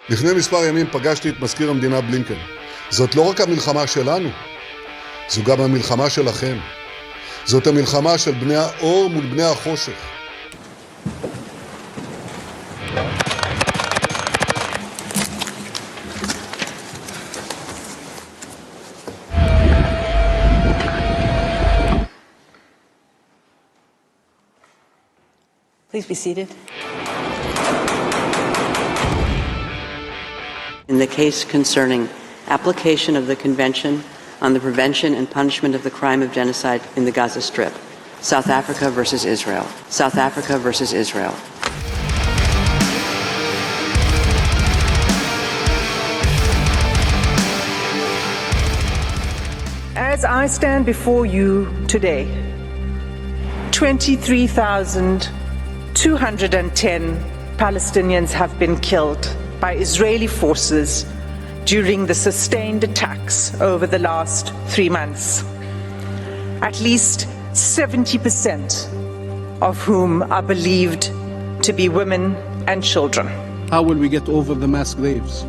לפני מספר ימים פגשתי את מזכיר המדינה בלינקן. זאת לא רק המלחמה שלנו, זו גם המלחמה שלכם. זאת המלחמה של בני האור מול בני החושך. Please be seated. In the case concerning application of the Convention on the Prevention and Punishment of the Crime of Genocide in the Gaza Strip, South Africa versus Israel. South Africa versus Israel. As I stand before you today, 23,210 Palestinians have been killed by Israeli forces during the sustained attacks over the last 3 months. At least 70% of whom are believed to be women and children. How will we get over the mass graves?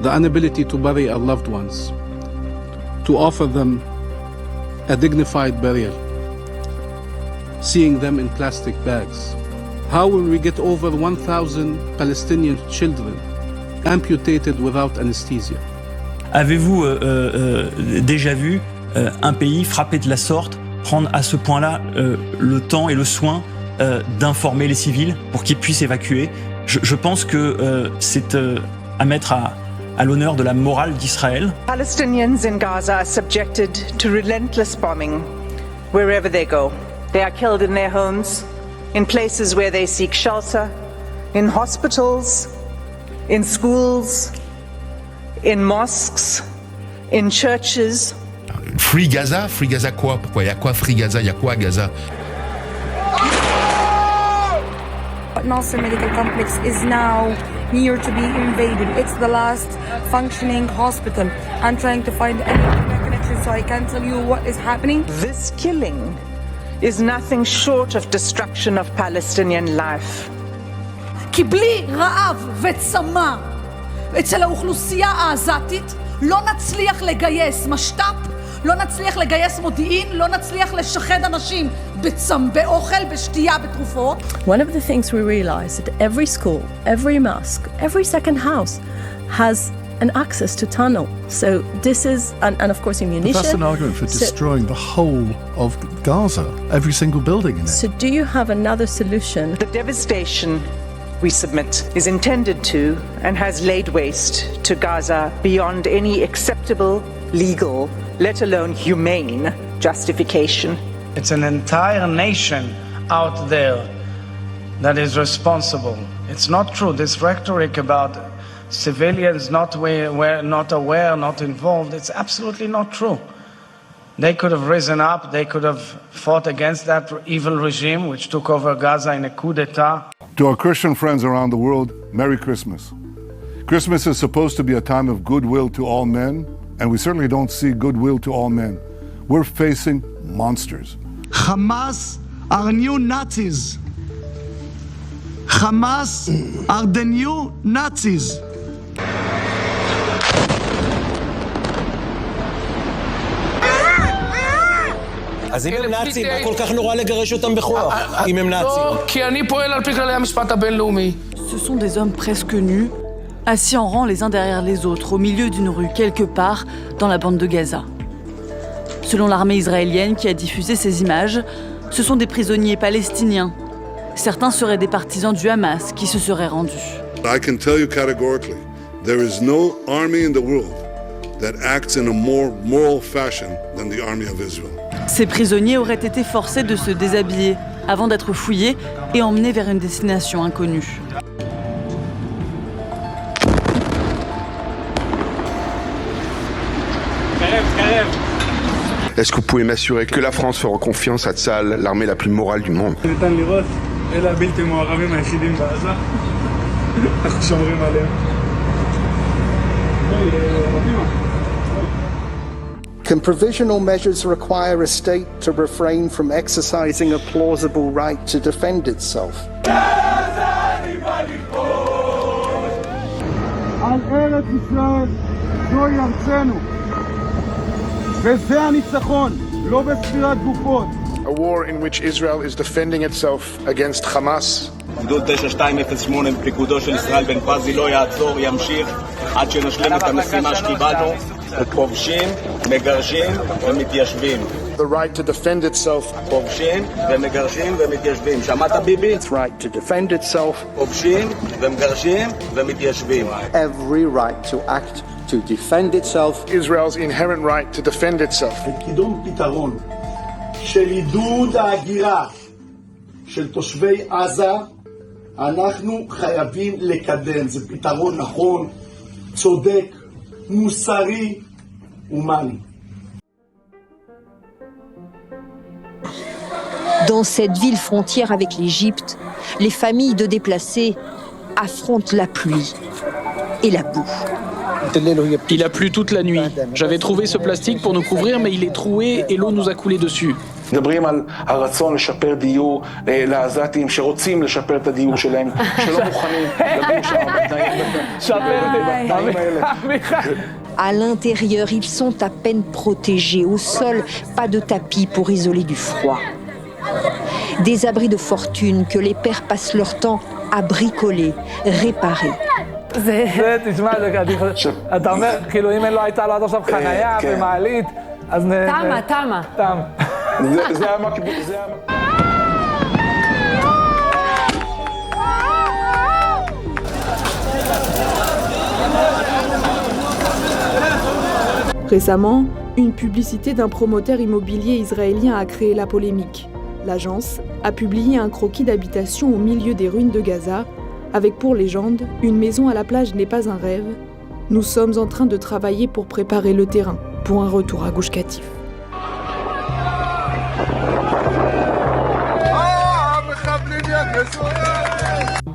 The inability to bury our loved ones, to offer them a dignified burial, seeing them in plastic bags. How will we get over 1,000 Palestinian children amputated without anesthesia? Avez-vous déjà vu un pays frappé de la sorte prendre à ce point-là le temps et le soin d'informer les civils pour qu'ils puissent évacuer? Je pense que c'est à mettre à l'honneur de la morale d'Israël. Palestinians in Gaza are subjected to relentless bombing wherever they go. They are killed in their homes, in places where they seek shelter, in hospitals, in schools, in mosques, in churches. Free Gaza quoi? Pourquoi? Il y a quoi Free Gaza? Il y a quoi à Gaza? Nasser Medical Complex is now near to be invaded. It's the last functioning hospital. I'm trying to find any connection so I can tell you what is happening. This killing is nothing short of destruction of Palestinian life. כי בלי רעב וצמא אצל האוכלוסייה העזתית לא נצליח לגייס משת"פ, לא נצליח לגייס מודיעין, לא נצליח לשחד אנשים באוכל, בשתייה, בתרופות. One of the things we realized that every school, every mosque, every second house has an access to tunnel. So this is, and of course ammunition. But that's an argument for destroying the whole of Gaza, every single building in it. So do you have another solution? The devastation we submit is intended to and has laid waste to Gaza beyond any acceptable, legal, let alone humane justification. It's an entire nation out there that is responsible. It's not true. This rhetoric about civilians not aware, not involved, it's absolutely not true. They could have risen up, they could have fought against that evil regime which took over Gaza in a coup d'etat. To our Christian friends around the world, Merry Christmas. Christmas is supposed to be a time of goodwill to all men, and we certainly don't see goodwill to all men. We're facing monsters. Hamas are new Nazis. Hamas are the new Nazis. אז אם הם נאצים, מה כל כך נורא לגרש אותם בכוח, אם הם נאצים? לא, כי אני פועל על פי כללי המשפט הבינלאומי. Ce sont des hommes presque nus, assis en rang les uns derrière les autres, au milieu d'une rue, quelque part dans la bande de Gaza. Selon l'armée israélienne qui a diffusé ces images, ce sont des prisonniers palestiniens. Certains seraient des partisans du Hamas qui se seraient rendus. I can tell you categorically, there is no army in the world that acts in a more moral fashion than the army of Israel. Ces prisonniers auraient été forcés de se déshabiller avant d'être fouillés et emmenés vers une destination inconnue. Est-ce que vous pouvez m'assurer que la France fera confiance à Tsahal, l'armée la plus morale du monde? Can provisional measures require a state to refrain from exercising a plausible right to defend itself? על ארץ ישראל, זוהי ארצנו. וזה הניצחון, לא בספירת גופות. A war in which Israel is defending itself against Hamas. גדוד 9208 בפיקודו של ישראל בן פזי לא יעצור, ימשיך עד שנשלים את המשימה שקיבלנו. כובשים, מגרשים ומתיישבים. The right to defend itself. כובשים ומגרשים ומתיישבים. שמעת ביבי? Its right to defend itself. כובשים ומגרשים ומתיישבים. Every right to act to defend itself. Israel's inherent right to defend itself. לקידום פתרון של עידוד ההגירה של תושבי עזה, אנחנו חייבים לקדם. זה פתרון נכון, צודק, מוסרי, הומני. Dans cette ville frontière avec l'Égypte, les familles de déplacés affrontent la pluie et la boue. Il a plu toute la nuit. J'avais trouvé ce plastique pour nous couvrir, mais il est troué et l'eau nous a coulé dessus. מדברים על הרצון לשפר דיור לעזתים שרוצים לשפר את הדיור שלהם, שלא מוכנים לגור שם בתנאים האלה. À l'intérieur, ils sont à peine protégés. Au sol, pas de tapis pour isoler du froid. Des abris de fortune que les pères passent leur temps à bricoler, réparer. זה, תשמע, אתה אומר, כאילו אם לא הייתה לו עד עכשיו חנייה ומעלית, אז תמה. זה המקביל, Récemment, une publicité d'un promoteur immobilier israélien a créé la polémique. L'agence a publié un croquis d'habitation au milieu des ruines de Gaza, avec pour légende « Une maison à la plage n'est pas un rêve. Nous sommes en train de travailler pour préparer le terrain pour un retour à Gush Katif ».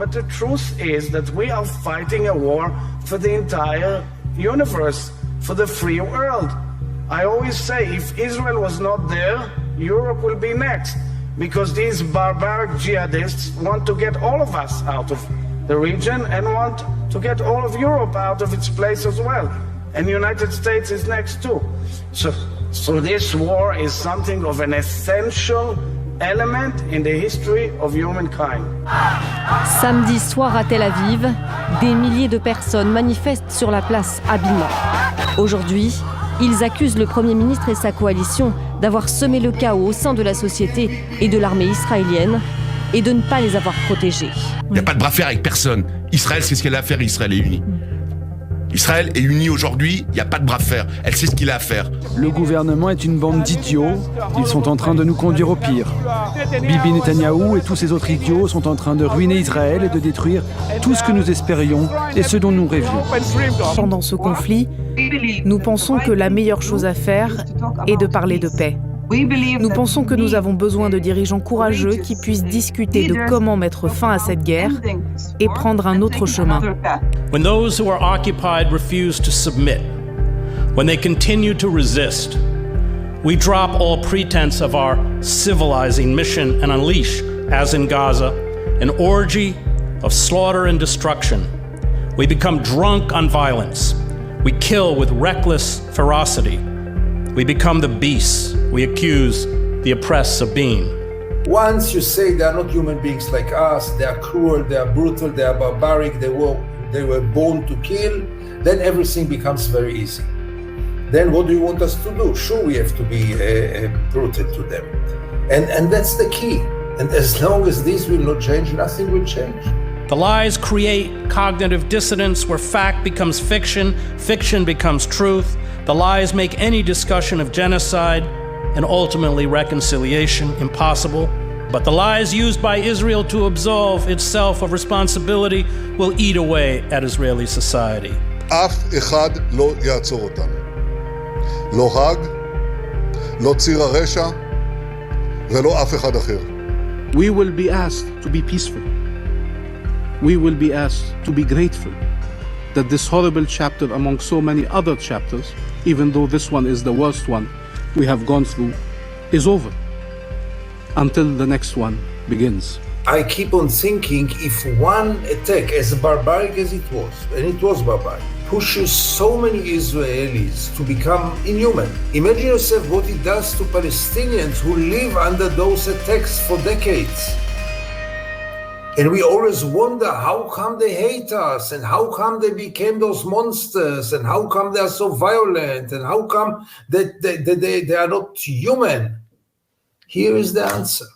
But the truth is that we are fighting a war for the entire universe, for the free world. I always say, if Israel was not there, Europe will be next, because these barbaric jihadists want to get all of us out of the region and want to get all of Europe out of its place as well. And the United States is next too. So this war is something of an essential element in the history of humankind. Samedi soir à Tel Aviv, des milliers de personnes manifestent sur la place Habima. Aujourd'hui, ils accusent le Premier ministre et sa coalition d'avoir semé le chaos au sein de la société et de l'armée israélienne et de ne pas les avoir protégés. Il n'y a pas de bras fer avec personne. Israël sait ce qu'elle a à faire, Israël est uni. Israël est uni aujourd'hui, il n'y a pas de bras fer. Elle sait ce qu'il a à faire. Le gouvernement est une bande d'idiots. Ils sont en train de nous conduire au pire. Bibi Netanyahu et tous ces autres idiots sont en train de ruiner Israël et de détruire tout ce que nous espérions et ce dont nous rêvions. Pendant ce conflit, nous pensons que la meilleure chose à faire est de parler de paix. Nous pensons que nous avons besoin de dirigeants courageux qui puissent discuter de comment mettre fin à cette guerre et prendre un autre chemin. When those who are occupied refuse to submit, when they continue to resist, we drop all pretense of our civilizing mission and unleash, as in Gaza, an orgy of slaughter and destruction. We become drunk on violence. We kill with reckless ferocity. We become the beasts we accuse the oppressed of being. Once you say they are not human beings like us, they are cruel, they are brutal, they are barbaric, they were born to kill, then everything becomes very easy. Then what do you want us to do? Sure, we have to be brutal to them. And that's the key. And as long as this will not change, nothing will change. The lies create cognitive dissonance where fact becomes fiction, fiction becomes truth. The lies make any discussion of genocide and ultimately reconciliation impossible. But the lies used by Israel to absolve itself of responsibility will eat away at Israeli society. אף אחד לא יעצור אותנו. לא האג, לא ציר הרשע, ולא אף אחד אחר. We will be asked to be peaceful. We will be asked to be grateful that this horrible chapter among so many other chapters, even though this one is the worst one we have gone through, is over until the next one begins. I keep on thinking if one attack, as barbaric as it was, and it was barbaric, pushes so many Israelis to become inhuman. Imagine yourself what it does to Palestinians who live under those attacks for decades. And we always wonder how come they hate us and how come they became those monsters and how come they are so violent and how come that they are not human. Here is the answer.